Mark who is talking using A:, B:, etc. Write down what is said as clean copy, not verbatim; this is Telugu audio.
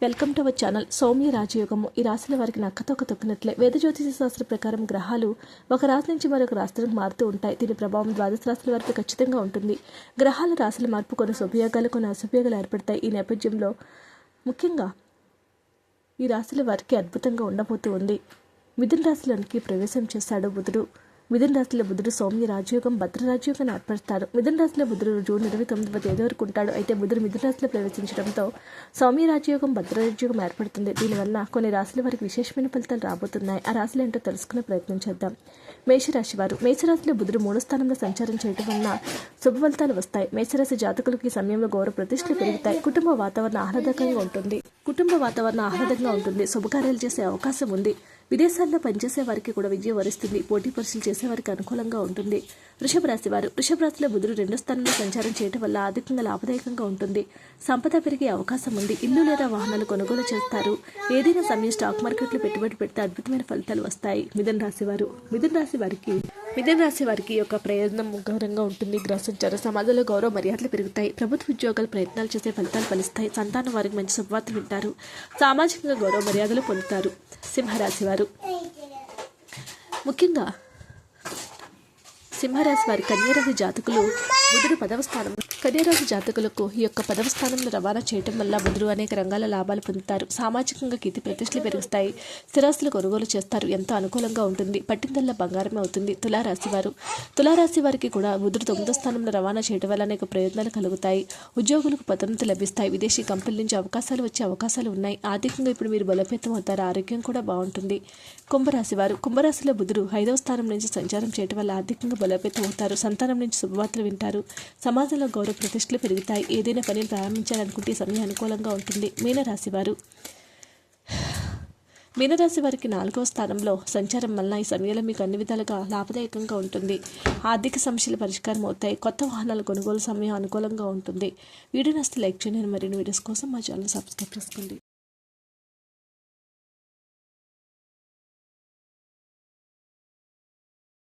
A: Welcome to our channel. సౌమ్య రాజయోగము. ఈ రాశుల వారికి నక్కతోక తొక్కినట్లే. వేద జ్యోతిష శాస్త్ర ప్రకారం గ్రహాలు ఒక రాశి నుంచి మరొక రాశులకు మారుతూ ఉంటాయి. దీని ప్రభావం ద్వాదశ రాశుల వారికి ఖచ్చితంగా ఉంటుంది. గ్రహాల రాశుల మార్పు కొన్ని శుభయోగాలు, కొన్ని అశుభయోగాలు ఏర్పడతాయి. ఈ నేపథ్యంలో ముఖ్యంగా ఈ రాశుల వారికి అద్భుతంగా ఉండబోతూ ఉంది. మిథున రాశిలోనికి ప్రవేశం చేశాడు బుధుడు. మిథున రాశిలో బుధుడు సౌమ్య రాజయోగం, భద్ర రాజయోగాన్ని ఏర్పరుస్తారు. మిథున రాశిలో బుధుడు జూన్ 29వ తేదీ వరకు ఉంటాడు. అయితే బుధుడు మిథున రాశిలో ప్రవేశించడంతో సౌమ్య రాజయోగం, భద్ర రాజయోగం ఏర్పడుతుంది. దీనివల్ల కొన్ని రాశుల వారికి విశేషమైన ఫలితాలు రాబోతున్నాయి. ఆ రాశులు ఏంటో తెలుసుకునే ప్రయత్నం చేద్దాం. మేషరాశి వారు. మేషరాశిలో బుధుడు 3వ స్థానంలో సంచారం చేయడం వలన శుభ ఫలితాలు వస్తాయి. మేషరాశి జాతకులకు ఈ సమయంలో గౌరవ ప్రతిష్టలు పెరుగుతాయి. కుటుంబ వాతావరణం ఆహ్లాదకంగా ఉంటుంది. శుభకార్యాలు చేసే అవకాశం ఉంది. విదేశాల్లో పనిచేసే వారికి కూడా విజయం వరిస్తుంది. పోటీ పరీక్షలు చేసే వారికి అనుకూలంగా ఉంటుంది. వృషభ రాశి వారు. వృషభ రాశిలో బుధుడు 2వ స్థానంలో సంచారం చేయడం వల్ల ఆర్థికంగా లాభదాయకంగా ఉంటుంది. సంపద పెరిగే అవకాశం ఉంది. ఇల్లు లేదా వాహనాలు కొనుగోలు చేస్తారు. ఏదైనా సమయం స్టాక్ మార్కెట్లో పెట్టుబడి పెడితే అద్భుతమైన ఫలితాలు వస్తాయి. మిథున రాశి వారు. మిథున రాశి వారికి యొక్క ప్రయోజనం గౌరవంగా ఉంటుంది. గ్రహ సంచారం సమాజంలో గౌరవ మర్యాదలు పెరుగుతాయి. ప్రభుత్వ ఉద్యోగాలు ప్రయత్నాలు చేసే ఫలితాలు ఫలిస్తాయి. సంతానం వారికి మంచి శుభవార్తలు వింటారు. సామాజికంగా గౌరవ మర్యాదలు పొందుతారు. సింహరాశి వారు. ముఖ్యంగా సింహరాశి వారి కన్యారాశి జాతకులు బుధుడు 10వ స్థానం. కన్యారాశి జాతకులకు ఈ యొక్క 10వ స్థానంలో రవాణా చేయడం వల్ల బుధుడు అనేక రంగాల లాభాలు పొందుతారు. సామాజికంగా కీర్తి ప్రతిష్టలు పెరుగుతాయి. స్థిరాస్తులు కొనుగోలు చేస్తారు. ఎంతో అనుకూలంగా ఉంటుంది. పట్టిందల్లా బంగారమే అవుతుంది. తులారాశి వారికి కూడా బుధుడు 9వ స్థానంలో రవాణా చేయడం వల్ల అనేక ప్రయోజనాలు కలుగుతాయి. ఉద్యోగులకు పదోన్నతి లభిస్తాయి. విదేశీ కంపెనీల నుంచి అవకాశాలు వచ్చే అవకాశాలు ఉన్నాయి. ఆర్థికంగా ఇప్పుడు మీరు బలోపేతం అవుతారు. ఆరోగ్యం కూడా బాగుంటుంది. కుంభరాశి వారు. కుంభరాశిలో బుధుడు 5వ స్థానం నుంచి సంచారం చేయడం వల్ల ఆర్థికంగా బలోపేతం అవుతారు. సంతానం నుంచి శుభవార్తలు వింటారు. సమాజంలో గౌరవ ప్రతిష్టలు పెరుగుతాయి. ఏదైనా పనిని ప్రారంభించాలనుకుంటే సమయం అనుకూలంగా ఉంటుంది. మీనరాశి వారికి 4వ స్థానంలో సంచారం వలన ఈ సమయంలో మీకు అన్ని విధాలుగా లాభదాయకంగా ఉంటుంది. ఆర్థిక సమస్యలు పరిష్కారం అవుతాయి. కొత్త వాహనాల కొనుగోలు సమయం అనుకూలంగా ఉంటుంది. వీడియో నచ్చితే లైక్ చేయండి. మరిన్ని వీడియోస్ కోసం మా ఛానల్ సబ్స్క్రైబ్ చేసుకోండి.